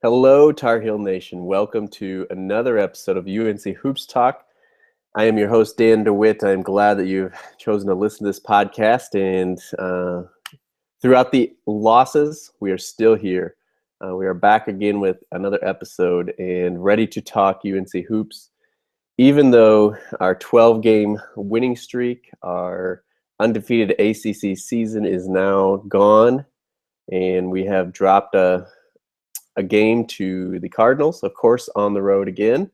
Hello, Tar Heel Nation. Welcome to another episode of UNC Hoops Talk. I am your host, Dan DeWitt. I'm glad that you've chosen to listen to this podcast. And throughout the losses, we are still here. We are back again with another episode and ready to talk UNC Hoops. Even though our 12-game winning streak, our undefeated ACC season is now gone, and we have dropped a game to the Cardinals, of course, on the road again.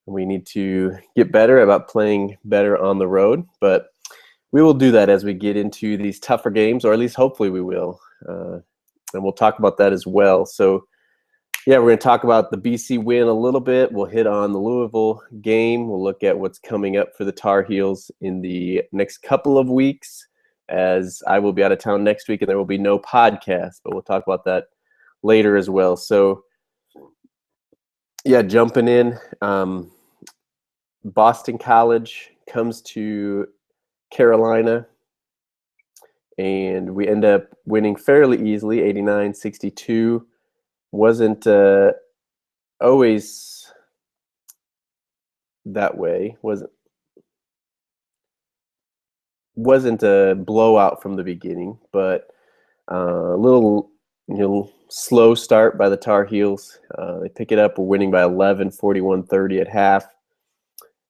We need to get better about playing better on the road, but we will do that as we get into these tougher games, or at least hopefully we will. And we'll talk about that as well. So, yeah, we're going to talk about the BC win a little bit. We'll hit on the Louisville game. We'll look at what's coming up for the Tar Heels in the next couple of weeks, as I will be out of town next week and there will be no podcast, but we'll talk about that later as well. So, yeah, jumping in, Boston College comes to Carolina, and we end up winning fairly easily, 89-62. Wasn't always that way. Wasn't a blowout from the beginning, but a little slow start by the Tar Heels. They pick it up. We're winning by 11, 41-30 at half.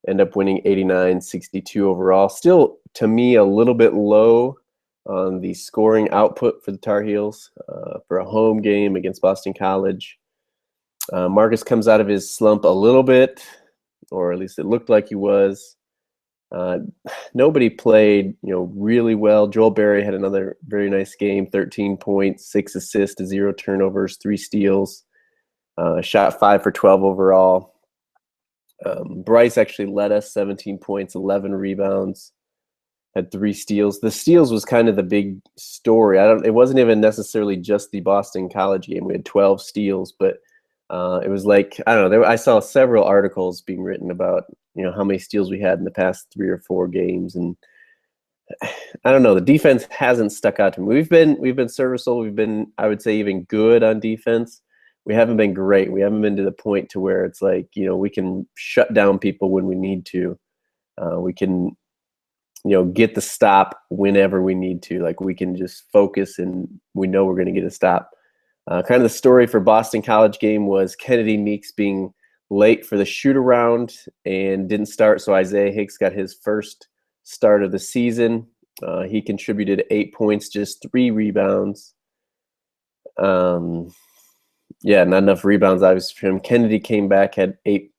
End up winning 89-62 overall. Still, to me, a little bit low on the scoring output for the Tar Heels for a home game against Boston College. Marcus comes out of his slump a little bit, or at least it looked like he was. Nobody played, really well. Joel Berry had another very nice game, 13 points, 6 assists, 0 turnovers, 3 steals, shot 5 for 12 overall. Bryce actually led us, 17 points, 11 rebounds, had 3 steals. The steals was kind of the big story. It wasn't even necessarily just the Boston College game. We had 12 steals, but it was like, I don't know, I saw several articles being written about, how many steals we had in the past 3 or 4 games. And I don't know, the defense hasn't stuck out to me. We've been serviceable. We've been, I would say, even good on defense. We haven't been great. We haven't been to the point to where it's like, we can shut down people when we need to. We can, get the stop whenever we need to. Like, we can just focus and we know we're going to get a stop. Kind of the story for Boston College game was Kennedy Meeks being late for the shoot around and didn't start. So Isaiah Hicks got his first start of the season. He contributed 8 points, just 3 rebounds. Yeah, not enough rebounds, obviously, for him. Kennedy came back, had 8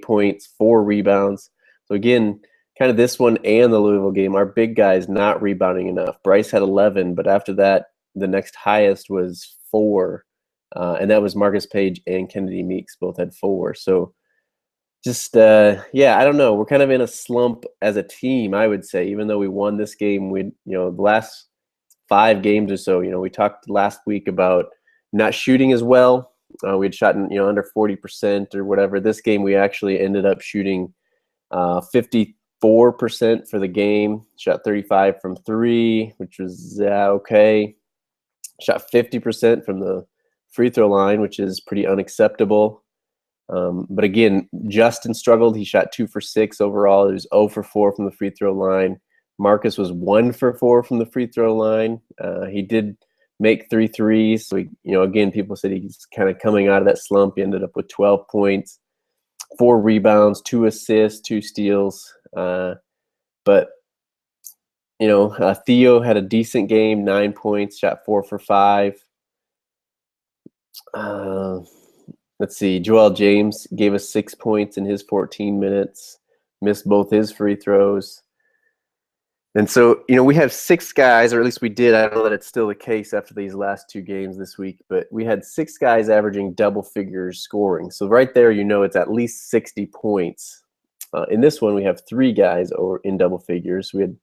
points, 4 rebounds. So again, kind of this one and the Louisville game, our big guys not rebounding enough. Bryce had 11, but after that, the next highest was 4. And that was Marcus Page and Kennedy Meeks, both had 4. So just, I don't know. We're kind of in a slump as a team, I would say, even though we won this game. The last 5 games or so, we talked last week about not shooting as well. We had shot under 40% or whatever. This game, we actually ended up shooting 54% for the game. Shot 35 from 3, which was okay. Shot 50% from the free throw line, which is pretty unacceptable. But again, Justin struggled. He shot 2 for 6 overall. He was 0 for 4 from the free throw line. Marcus was 1 for 4 from the free throw line. He did make 3 threes. So, again, people said he's kind of coming out of that slump. He ended up with 12 points, 4 rebounds, 2 assists, 2 steals. But Theo had a decent game, 9 points, shot 4 for 5. Let's see. Joel James gave us 6 points in his 14 minutes, missed both his free throws. And so, we have 6 guys, or at least we did. I don't know that it's still the case after these last 2 games this week, but we had 6 guys averaging double figures scoring. So right there, it's at least 60 points. In this one, we have 3 guys in double figures. We had,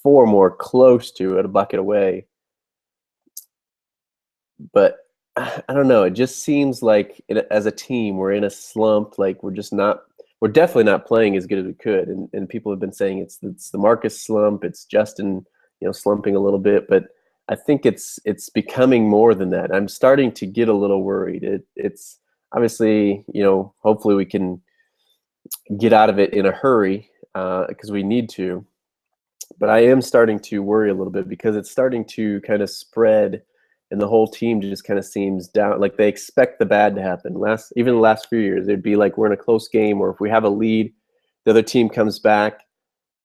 4 more close to at a bucket away. But I don't know. It just seems like as a team, we're in a slump. Like, we're definitely not playing as good as we could. And people have been saying it's the Marcus slump. It's Justin, slumping a little bit. But I think it's becoming more than that. I'm starting to get a little worried. It's obviously, hopefully we can get out of it in a hurry because we need to. But I am starting to worry a little bit because it's starting to kind of spread, and the whole team just kind of seems down. Like they expect the bad to happen. Even the last few years, it'd be like we're in a close game, or if we have a lead, the other team comes back,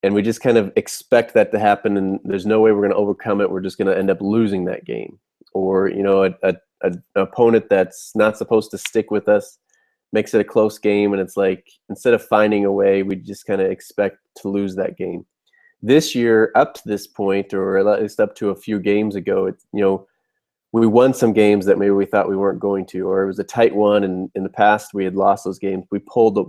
and we just kind of expect that to happen, and there's no way we're going to overcome it. We're just going to end up losing that game, or an opponent that's not supposed to stick with us makes it a close game, and it's like instead of finding a way, we just kind of expect to lose that game. This year, up to this point, or at least up to a few games ago, we won some games that maybe we thought we weren't going to, or it was a tight one, and in the past we had lost those games. We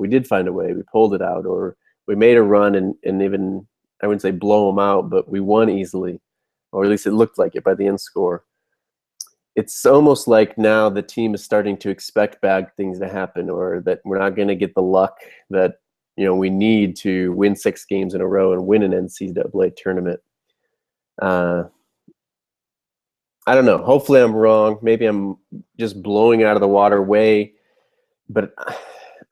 did find a way. We pulled it out, or we made a run and even, I wouldn't say blow them out, but we won easily, or at least it looked like it by the end score. It's almost like now the team is starting to expect bad things to happen, or that we're not going to get the luck that we need to win 6 games in a row and win an NCAA tournament. I don't know. Hopefully I'm wrong. Maybe I'm just blowing it out of the water way, but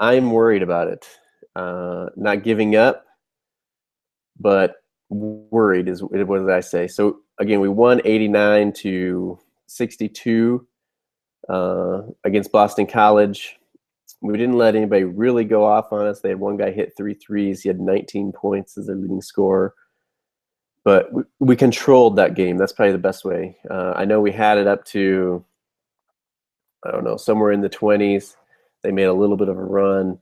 I'm worried about it. Not giving up, but worried is what did I say? So again, we won 89-62 against Boston College. We didn't let anybody really go off on us. They had one guy hit 3 threes. He had 19 points as their leading scorer. But we controlled that game. That's probably the best way. I know we had it up to, I don't know, somewhere in the 20s. They made a little bit of a run.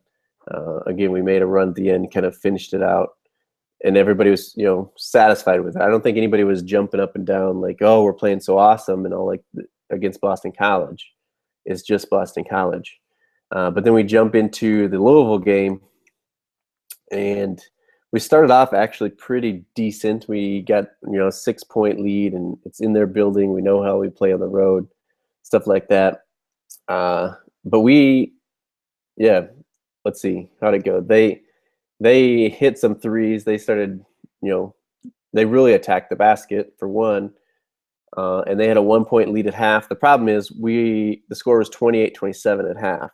Again, we made a run at the end, kind of finished it out. And everybody was, satisfied with it. I don't think anybody was jumping up and down like, oh, we're playing so awesome and all like against Boston College. It's just Boston College. But then we jump into the Louisville game, and we started off actually pretty decent. We got, a 6-point lead, and it's in their building. We know how we play on the road, stuff like that. But let's see, how'd it go? They hit some threes. They started, they really attacked the basket for one. And they had a 1-point lead at half. The problem is the score was 28-27 at half.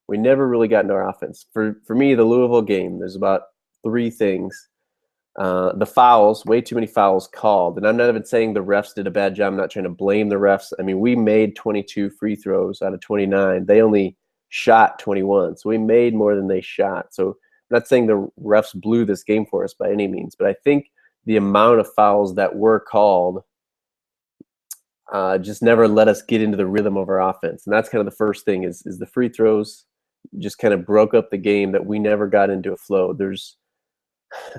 We never really got into our offense. For me, the Louisville game, there's about 3 things. The fouls, way too many fouls called. And I'm not even saying the refs did a bad job. I'm not trying to blame the refs. I mean, we made 22 free throws out of 29. They only shot 21. So we made more than they shot. So I'm not saying the refs blew this game for us by any means, but I think the amount of fouls that were called just never let us get into the rhythm of our offense. And that's kind of the first thing is the free throws just kind of broke up the game, that we never got into a flow. Let's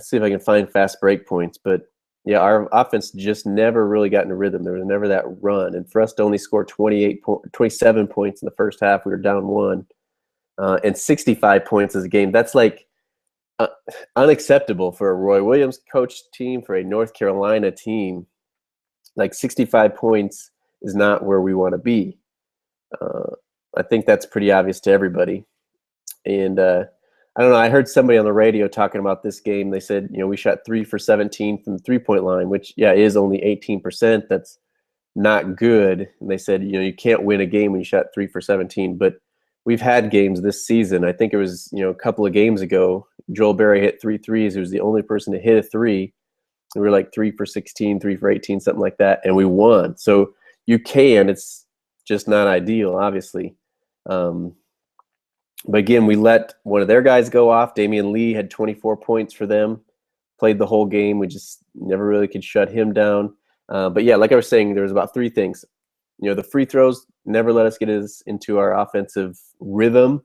see if I can find fast break points, but yeah, our offense just never really got into rhythm. There was never that run. And for us to only score 27 points in the first half, we were down 1, and 65 points as a game. That's like unacceptable for a Roy Williams coached team, for a North Carolina team. Like 65 points is not where we want to be. I think that's pretty obvious to everybody. And I don't know, I heard somebody on the radio talking about this game. They said, we shot 3 for 17 from the 3-point line, which, is only 18%. That's not good. And they said, you can't win a game when you shot 3 for 17. But we've had games this season. I think it was, a couple of games ago, Joel Berry hit 3 threes. He was the only person to hit a 3. We were like 3 for 16, 3 for 18, something like that, and we won. So you can. It's just not ideal, obviously. But again, we let one of their guys go off. Damian Lee had 24 points for them, played the whole game. We just never really could shut him down. But yeah, like I was saying, there was about 3 things. The free throws never let us get us into our offensive rhythm.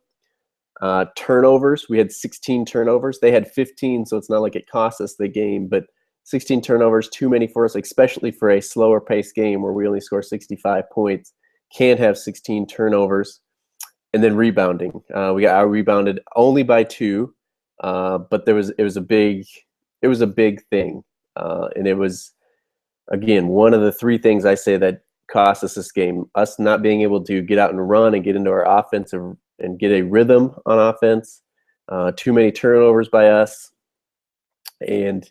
Turnovers, we had 16 turnovers. They had 15, so it's not like it cost us the game, but 16 turnovers, too many for us, especially for a slower paced game where we only score 65 points. Can't have 16 turnovers. And then rebounding. We got rebounded only by 2, but it was a big thing. And it was, again, one of the 3 things I say that cost us this game. Us not being able to get out and run and get into our offensive and get a rhythm on offense. Too many turnovers by us. And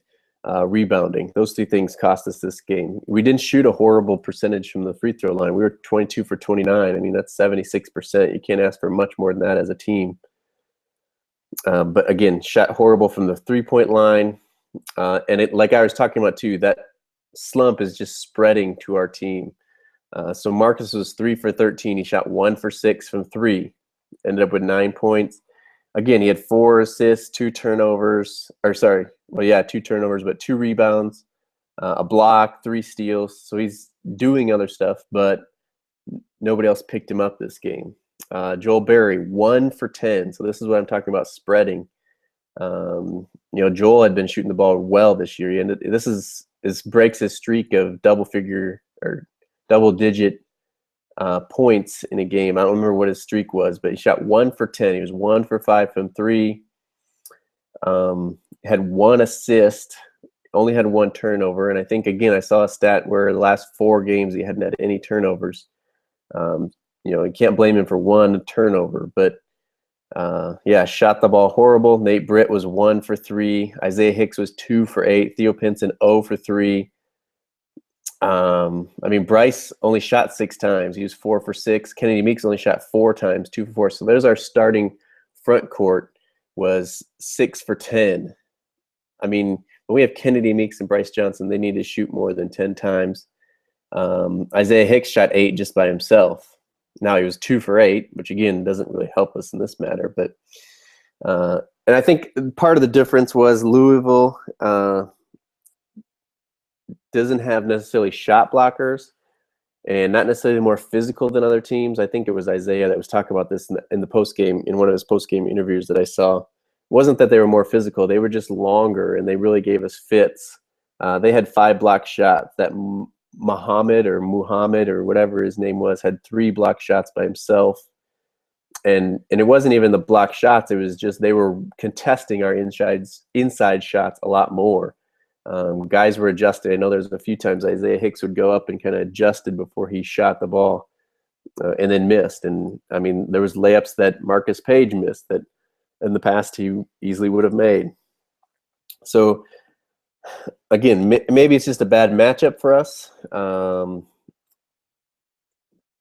rebounding. Those two things cost us this game. We didn't shoot a horrible percentage from the free throw line. We were 22 for 29. I mean, that's 76%. You can't ask for much more than that as a team. But again, shot horrible from the three-point line. And it, like I was talking about too, that slump is just spreading to our team. So Marcus was 3 for 13. He shot 1 for 6 from 3. Ended up with 9 points. Again, he had 4 assists, 2 turnovers, or sorry, well, yeah, 2 turnovers, but 2 rebounds, a block, 3 steals. So he's doing other stuff, but nobody else picked him up this game. Joel Berry, 1 for 10. So this is what I'm talking about, spreading. Joel had been shooting the ball well this year. This breaks his streak of double-digit points in a game. I don't remember what his streak was, but he shot 1 for 10. He was 1 for 5 from 3. Had 1 assist, only had 1 turnover. And I think, again, I saw a stat where the last 4 games he hadn't had any turnovers. You can't blame him for 1 turnover, but shot the ball horrible. Nate Britt was 1 for 3. Isaiah Hicks was 2 for 8. Theo Pinson 0 for 3. Bryce only shot 6 times. He was 4 for 6. Kennedy Meeks only shot 4 times, 2 for 4. So there's our starting front court was 6 for 10. When we have Kennedy Meeks and Bryce Johnson, they need to shoot more than 10 times. Isaiah Hicks shot 8 just by himself. Now he was 2 for 8, which again doesn't really help us in this matter. But and I think part of the difference was Louisville doesn't have necessarily shot blockers and not necessarily more physical than other teams. I think it was Isaiah that was talking about this in the post-game, in one of his post-game interviews that I saw. It wasn't that they were more physical. They were just longer, and they really gave us fits. They had 5 block shots. That Muhammad or whatever his name was had 3 block shots by himself. And it wasn't even the block shots. It was just they were contesting our inside shots a lot more. Guys were adjusted. I know there's a few times Isaiah Hicks would go up and kind of adjusted before he shot the ball and then missed. And there was layups that Marcus Page missed that in the past he easily would have made. So again, maybe it's just a bad matchup for us.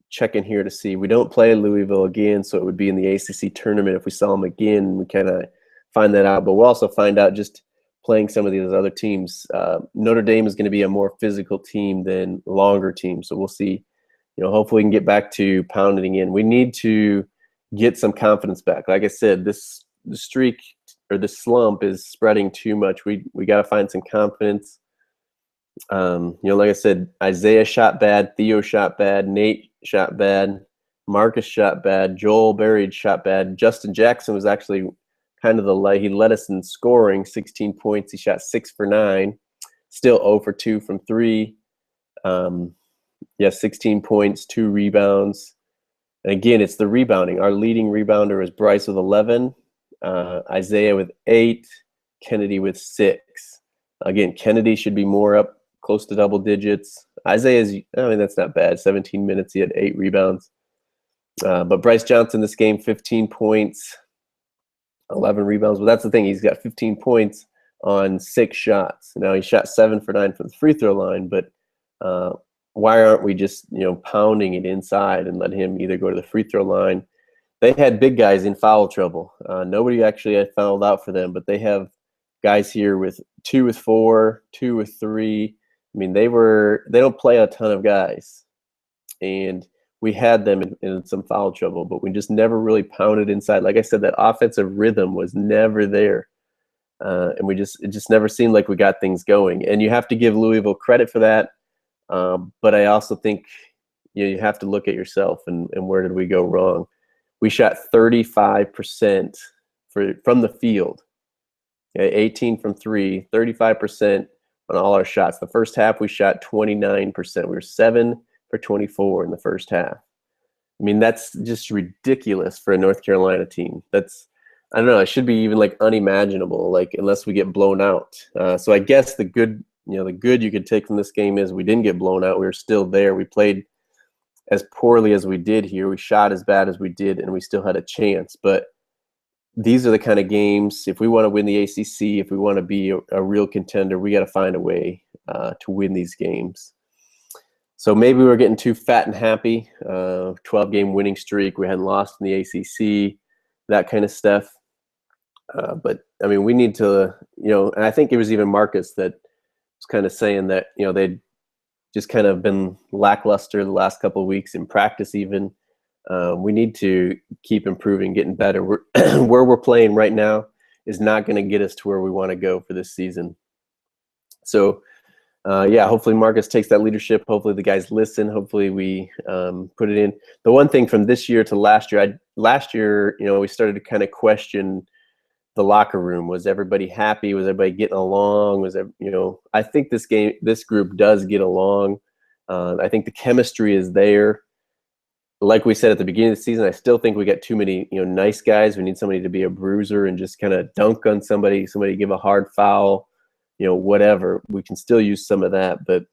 Checking here to see. We don't play Louisville again, so it would be in the ACC tournament. If we saw them again, we kind of find that out. But we'll also find out just playing some of these other teams. Notre Dame is going to be a more physical team than longer teams. So we'll see. Hopefully we can get back to pounding in. We need to get some confidence back. Like I said, the streak or the slump is spreading too much. We got to find some confidence. Like I said, Isaiah shot bad, Theo shot bad, Nate shot bad, Marcus shot bad, Joel Berry shot bad. Justin Jackson was actually kind of he led us in scoring, 16 points. He shot 6 for 9, still 0 for 2 from 3. 16 points, 2 rebounds. And again, it's the rebounding. Our leading rebounder is Bryce with 11, Isaiah with 8, Kennedy with 6. Again, Kennedy should be more up close to double digits. Isaiah's, that's not bad. 17 minutes, he had 8 rebounds. But Bryce Johnson this game, 15 points, 11 rebounds. Well, that's the thing. He's got 15 points on 6 shots. Now he shot 7 for 9 from the free throw line, but why aren't we just, pounding it inside and let him either go to the free throw line? They had big guys in foul trouble. Nobody actually had fouled out for them, but they have guys here with 2 with 4, 2 with 3. They don't play a ton of guys, and we had them in some foul trouble, but we just never really pounded inside. Like I said, that offensive rhythm was never there, and it just never seemed like we got things going. And you have to give Louisville credit for that, but I also think you have to look at yourself and where did we go wrong. We shot 35% from the field, 18 from 3, 35% on all our shots. The first half we shot 29%. We were 7 for 24 in the first half. That's just ridiculous for a North Carolina team. I don't know, it should be even unimaginable, unless we get blown out. So I guess the good you could take from this game is we didn't get blown out. We were still there. We played as poorly as we did here. We shot as bad as we did, and we still had a chance. But these are the kind of games, if we want to win the ACC, if we want to be a real contender, we got to find a way to win these games. So maybe we're getting too fat and happy. 12-game winning streak. We hadn't lost in the ACC, that kind of stuff. But, I mean, we need to, and I think it was even Marcus that was kind of saying that, they'd just kind of been lackluster the last couple of weeks in practice even. We need to keep improving, getting better. Where we're playing right now is not going to get us to where we want to go for this season. So, hopefully Marcus takes that leadership. Hopefully the guys listen. Hopefully we put it in. The one thing from this year to last year, we started to kind of question the locker room. Was everybody happy? Was everybody getting along? I think this group does get along. I think the chemistry is there. Like we said at the beginning of the season, I still think we got too many, nice guys. We need somebody to be a bruiser and just kind of dunk on somebody give a hard foul, whatever. We can still use some of that, but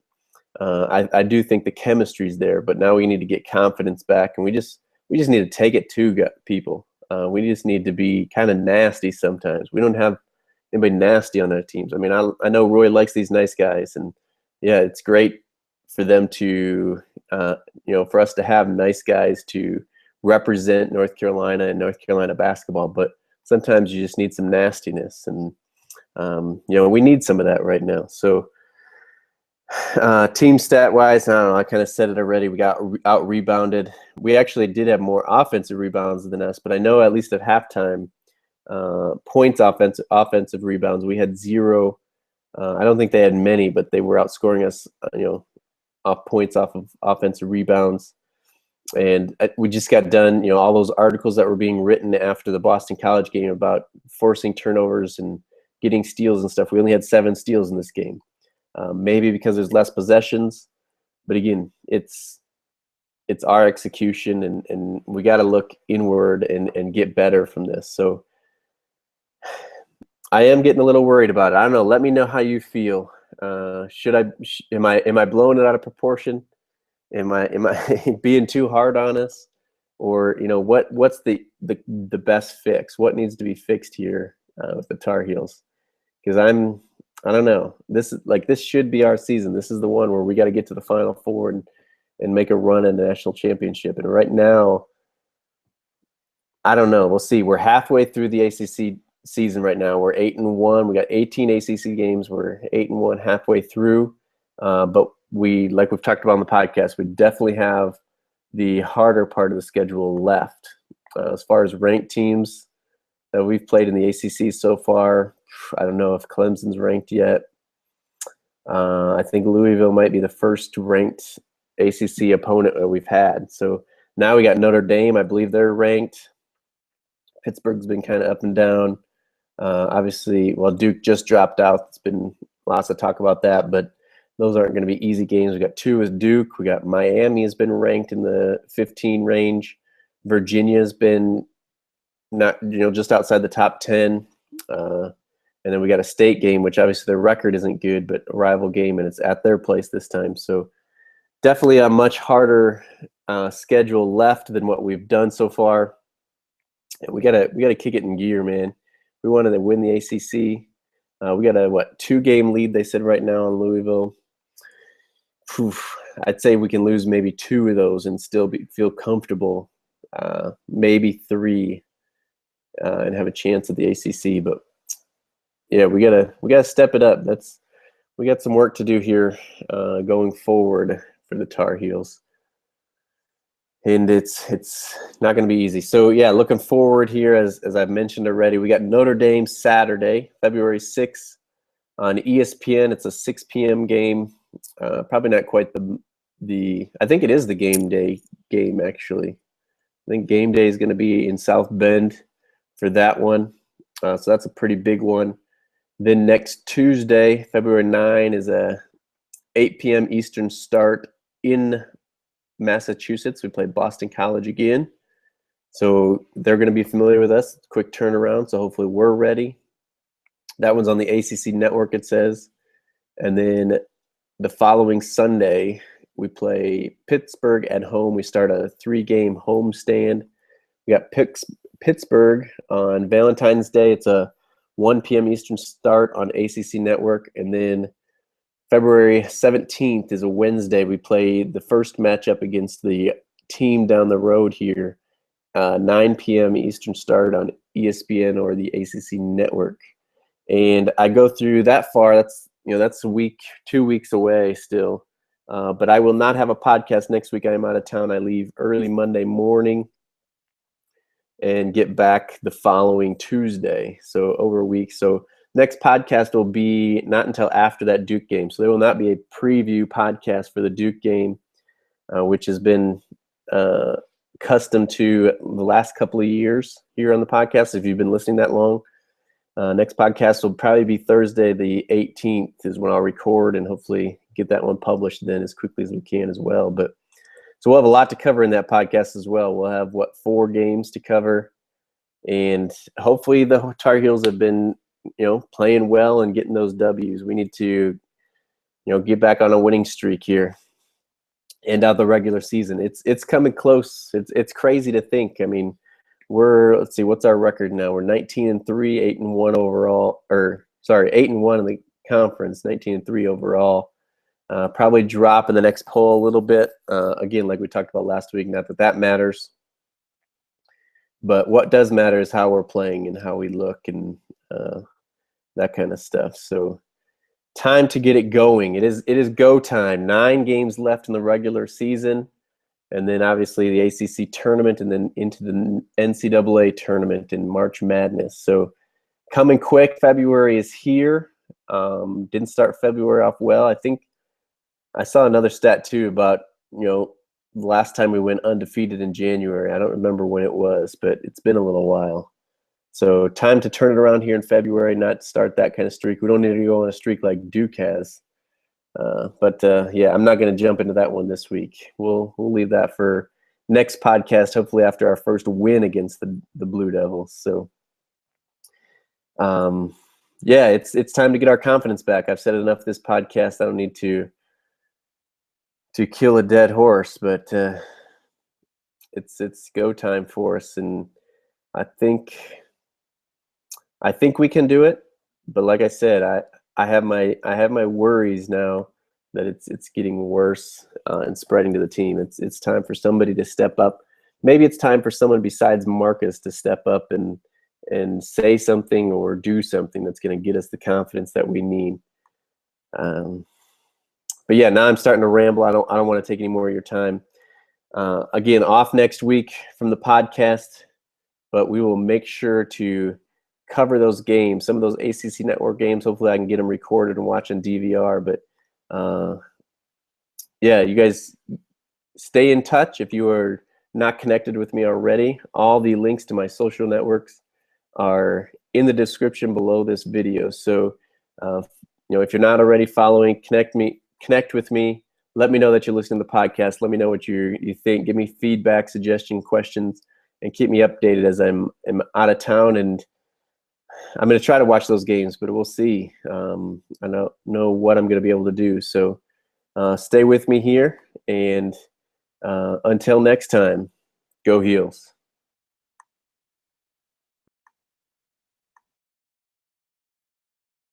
I do think the chemistry's there. But now we need to get confidence back, and we just need to take it to people. We just need to be kind of nasty sometimes. We don't have anybody nasty on our teams. I mean, I know Roy likes these nice guys, and yeah, it's great for them to, for us to have nice guys to represent North Carolina and North Carolina basketball. But sometimes you just need some nastiness, and we need some of that right now. So team stat wise, I don't know, I kind of said it already. We got out rebounded. We actually did have more offensive rebounds than us, but I know at least at halftime, points offensive rebounds, we had 0. I don't think they had many, but they were outscoring us, off points off of offensive rebounds. And we just got done, all those articles that were being written after the Boston College game about forcing turnovers and getting steals and stuff. We only had 7 steals in this game. Maybe because there's less possessions, but again, it's our execution, and we got to look inward and get better from this. So I am getting a little worried about it. I don't know. Let me know how you feel. Am I blowing it out of proportion? Am I being too hard on us? Or, what's the best fix? What needs to be fixed here with the Tar Heels? Because I don't know. This should be our season. This is the one where we got to get to the Final Four and make a run at the national championship. And right now, I don't know. We'll see. We're halfway through the ACC season right now. We're 8-1. We got 18 ACC games. We're 8-1 halfway through. But we've talked about on the podcast, we definitely have the harder part of the schedule left. As far as ranked teams that we've played in the ACC so far, I don't know if Clemson's ranked yet. I think Louisville might be the first ranked ACC opponent that we've had. So now we got Notre Dame. I believe they're ranked. Pittsburgh's been kind of up and down. Obviously, Duke just dropped out. It's been lots of talk about that, but those aren't going to be easy games. We got 2 with Duke. We got Miami has been ranked in the 15 range. Virginia's been not, just outside the top 10. And then we got a state game, which obviously their record isn't good, but a rival game, and it's at their place this time. So definitely a much harder schedule left than what we've done so far. And we gotta kick it in gear, man. We wanted to win the ACC. We got a 2-game lead, they said right now, on Louisville. I'd say we can lose maybe 2 of those and still feel comfortable. Maybe 3, and have a chance at the ACC. But yeah, we gotta step it up. We got some work to do here going forward for the Tar Heels. And it's not going to be easy. So, yeah, looking forward here, as I've mentioned already, we got Notre Dame Saturday, February 6th on ESPN. It's a 6 p.m. game. Probably not quite I think it is the game day game, actually. I think game day is going to be in South Bend for that one. So that's a pretty big one. Then next Tuesday, February 9, is a 8 p.m. Eastern start in Massachusetts. We play Boston College again. So they're going to be familiar with us. Quick turnaround, so hopefully we're ready. That one's on the ACC network, it says. And then the following Sunday, we play Pittsburgh at home. We start a 3-game homestand. We got Pittsburgh on Valentine's Day. It's a 1 p.m. Eastern start on ACC Network. And then February 17th is a Wednesday. We play the first matchup against the team down the road here, 9 p.m. Eastern start on ESPN or the ACC Network. And I go through that far. That's a week, 2 weeks away still. But I will not have a podcast next week. I am out of town. I leave early Monday morning and get back the following Tuesday. So over a week. So next podcast will be not until after that Duke game. So there will not be a preview podcast for the Duke game, which has been custom to the last couple of years here on the podcast. If you've been listening that long, next podcast will probably be Thursday, the 18th is when I'll record and hopefully get that one published then as quickly as we can as well. But so we'll have a lot to cover in that podcast as well. We'll have 4 games to cover, and hopefully the Tar Heels have been, playing well and getting those W's. We need to, get back on a winning streak here. End out the regular season. It's coming close. It's crazy to think. I mean, let's see, what's our record now? We're 19-3, 8-1 overall, 8-1 in the conference, 19-3 overall. Probably drop in the next poll a little bit. Again, like we talked about last week, not that that matters. But what does matter is how we're playing and how we look and that kind of stuff. So time to get it going. It is go time. 9 games left in the regular season. And then obviously the ACC tournament and then into the NCAA tournament in March Madness. So coming quick. February is here. Didn't start February off well. I think I saw another stat too about, the last time we went undefeated in January. I don't remember when it was, but it's been a little while. So time to turn it around here in February, not start that kind of streak. We don't need to go on a streak like Duke has. But I'm not going to jump into that one this week. We'll leave that for next podcast, hopefully after our first win against the Blue Devils. So, it's time to get our confidence back. I've said enough this podcast. I don't need to kill a dead horse, but it's go time for us, and I think we can do it. But like I said, I have my worries now that it's getting worse and spreading to the team. It's time for somebody to step up. Maybe it's time for someone besides Marcus to step up and say something or do something that's going to get us the confidence that we need. But yeah, now I'm starting to ramble. I don't want to take any more of your time. Again, off next week from the podcast, but we will make sure to cover those games, some of those ACC Network games. Hopefully I can get them recorded and watch on DVR. But you guys stay in touch. If you are not connected with me already, all the links to my social networks are in the description below this video. So, if you're not already following, connect with me. Let me know that you're listening to the podcast. Let me know what you think. Give me feedback, suggestion, questions, and keep me updated as I'm out of town. And I'm going to try to watch those games, but we'll see. I don't know what I'm going to be able to do. So stay with me here. And until next time, go Heels.